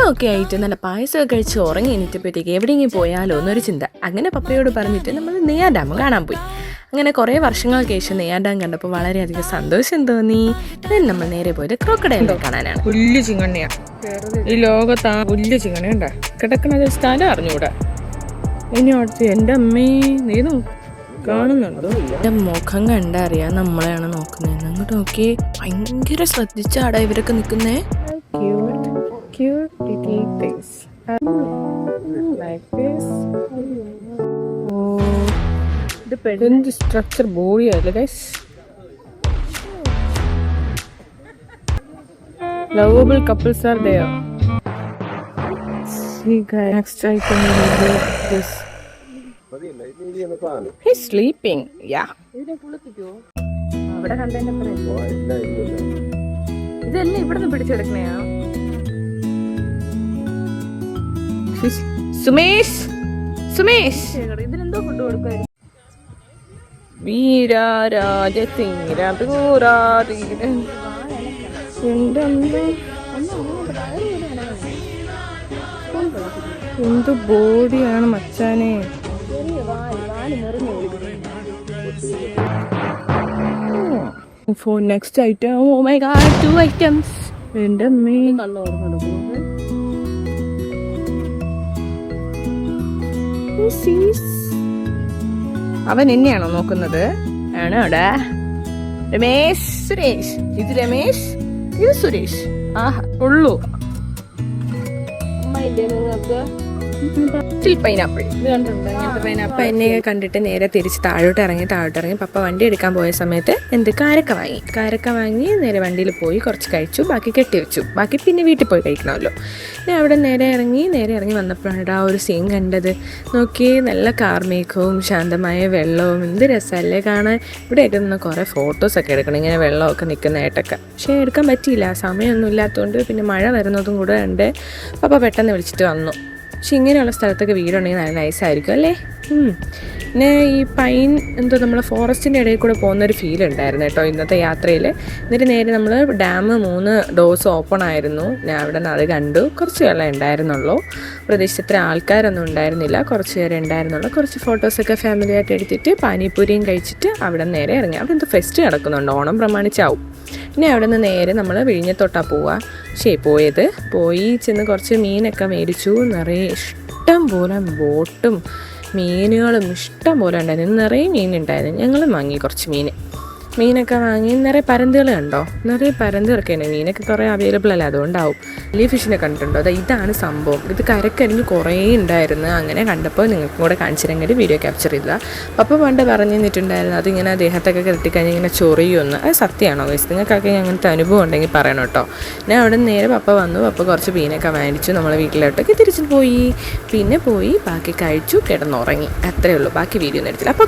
ക്ഷീണമൊക്കെ ആയിട്ട് നല്ല പായസമൊക്കെ കഴിച്ച് ഉറങ്ങി എണീറ്റപ്പോഴത്തേക്ക് എവിടെയെങ്കിലും പോയാലോ എന്നൊരു ചിന്ത. അങ്ങനെ പപ്പയോട് പറഞ്ഞിട്ട് നമ്മൾ നെയ്യാർ ഡാം കാണാൻ പോയി. അങ്ങനെ കുറേ വർഷങ്ങൾക്ക് ശേഷം നെയ്യാർ ഡാം കണ്ടപ്പോൾ വളരെയധികം സന്തോഷം തോന്നി. then നമ്മൾ നേരെ പോയത് ക്രോക്കഡൈലിനെ കാണാനാണ്. വലിയ ചിങ്ങണ്ണയാണ് ഈ ലോകത്ത്. വലിയ ചിങ്ങണ്ണ കിടക്കണത് സ്ഥലം അറിഞ്ഞൂടാ. ഇനി അടുത്ത് എൻ്റെ അമ്മേ നീ കാണുന്നുണ്ടോ? എൻ്റെ മുഖം കണ്ടറിയാം നമ്മളെയാണ് നോക്കുന്നത്. അങ്ങോട്ട് നോക്കി ഭയങ്കര ശ്രദ്ധിച്ചാടാ ഇവരൊക്കെ നിൽക്കുന്നേ. Cute little things like this. എന്ത് സ്ട്രക്ചർ ബോഡിയല്ലേ guys. Lovable couples are there. See guys, next item will be this. He's sleeping. Yeah. അവിടെ കണ്ടതിന്റെ ഇതെല്ലാം ഇവിടുന്ന് പിടിച്ചെടുക്കണയാ. സുമേഷ് സുമേഷ് ഇതിനെന്തോ ഫുഡ് കൊടുക്കായിരുന്നു. എന്ത് ബോഡിയാണ് മച്ചാനെ. For next item, oh my god, 2 items. എൻ്റെ അമ്മേ അവൻ എന്നെയാണോ നോക്കുന്നത്? ആണോ അവിടെ? രമേശ് സുരേഷ്. ഇത് രമേശ്, ഇത് സുരേഷ്. ആഹാ ഉള്ളൂ. പപ്പ എന്നെയൊക്കെ കണ്ടിട്ട് നേരെ തിരിച്ച് താഴോട്ട് ഇറങ്ങി പപ്പ വണ്ടി എടുക്കാൻ പോയ സമയത്ത് കാരക്ക വാങ്ങി നേരെ വണ്ടിയിൽ പോയി കുറച്ച് കഴിച്ചു. ബാക്കി കെട്ടിവെച്ചു. ബാക്കി പിന്നെ വീട്ടിൽ പോയി കഴിക്കണമല്ലോ. പിന്നെ അവിടെ നേരെ ഇറങ്ങി വന്നപ്പോഴാണ് ആ ഒരു സീൻ കണ്ടത്. നോക്കി നല്ല കാർമേഘവും ശാന്തമായ വെള്ളവും. എന്ത് രസമല്ലേ കാണാൻ. ഇവിടെയൊക്കെ നിന്ന് കുറേ ഫോട്ടോസൊക്കെ എടുക്കണം ഇങ്ങനെ വെള്ളമൊക്കെ നിൽക്കുന്നതായിട്ടൊക്കെ. പക്ഷേ എടുക്കാൻ പറ്റിയില്ല, സമയമൊന്നും ഇല്ലാത്തതുകൊണ്ട്. പിന്നെ മഴ വരുന്നതും കൂടെ ഉണ്ട്. പപ്പ പെട്ടെന്ന് വിളിച്ചിട്ട് വന്നു. പക്ഷെ ഇങ്ങനെയുള്ള സ്ഥലത്തൊക്കെ വീടുണ്ടെങ്കിൽ നല്ല നൈസായിരിക്കും അല്ലേ. പിന്നെ ഈ പൈൻ എന്തോ നമ്മൾ ഫോറസ്റ്റിൻ്റെ ഇടയിൽ കൂടെ പോകുന്നൊരു ഫീൽ ഉണ്ടായിരുന്നു കേട്ടോ ഇന്നത്തെ യാത്രയിൽ. എന്നിട്ട് നേരെ നമ്മൾ ഡാം 3 ഡോർസ് ഓപ്പൺ ആയിരുന്നു. ഞാൻ അവിടെ നിന്ന് അത് കണ്ടു. കുറച്ച് വെള്ളം ഉണ്ടായിരുന്നുള്ളൂ. പ്രദേശത്ത് ആൾക്കാരൊന്നും ഉണ്ടായിരുന്നില്ല, കുറച്ച് പേരെ ഉണ്ടായിരുന്നുള്ളൂ. കുറച്ച് ഫോട്ടോസൊക്കെ ഫാമിലിയായിട്ട് എടുത്തിട്ട് പാനിപ്പൂരിയും കഴിച്ചിട്ട് അവിടെ നേരെ ഇറങ്ങി. അവിടെ എന്തോ ഫെസ്റ്റ് നടക്കുന്നുണ്ട്, ഓണം പ്രമാണിച്ചാവും. പിന്നെ അവിടെ നിന്ന് നേരെ നമ്മൾ വിഴിഞ്ഞത്തോട്ടാണ് പോയി ചെന്ന് കുറച്ച് മീനൊക്കെ മേടിച്ചു. നിറയെ ഇഷ്ടം പോലെ ബോട്ടും മീനുകളും ഇഷ്ടം പോലെ ഉണ്ടായിരുന്നു. നിറയെ മീനുണ്ടായിരുന്നു. ഞങ്ങളും വാങ്ങി കുറച്ച് മീനൊക്കെ വാങ്ങി. നിറയെ പരന്തുകൾ കണ്ടോ? നിറയെ പരന്തുകളൊക്കെയാണ്. മീനൊക്കെ കുറേ അവൈലബിൾ അല്ല, അതുകൊണ്ടാവും. വലിയ ഫിഷിനെ കണ്ടിട്ടുണ്ടോ? ഇതാണ് സംഭവം. ഇത് കരക്കരിഞ്ഞ് കുറേ ഉണ്ടായിരുന്നു. അങ്ങനെ കണ്ടപ്പോൾ നിങ്ങൾക്കും കൂടെ കാണിച്ചിരുന്നെങ്കിൽ വീഡിയോ ക്യാപ്ചർ ചെയ്തതാ. പപ്പ പണ്ട് പറഞ്ഞു തന്നിട്ടുണ്ടായിരുന്നു അതിങ്ങനെ ദേഹത്തൊക്കെ കെട്ടിക്കഴിഞ്ഞ് ഇങ്ങനെ ചൊറിയുമെന്ന്. അത് സത്യമാണോ ഗൈസ്? നിങ്ങൾക്കൊക്കെ അങ്ങനത്തെ അനുഭവം ഉണ്ടെങ്കിൽ പറയണം കേട്ടോ. ഞാൻ അവിടെ നേരെ പപ്പ വന്നു. പപ്പ കുറച്ച് മീനൊക്കെ വാങ്ങിച്ചു. നമ്മൾ വീട്ടിലോട്ടൊക്കെ തിരിച്ചു പോയി. പിന്നെ ബാക്കി കഴിച്ചു, കിടന്നുറങ്ങി. അത്രയേ ഉള്ളൂ. ബാക്കി വീഡിയോ ഒന്നും എടുത്തില്ല. അപ്പോൾ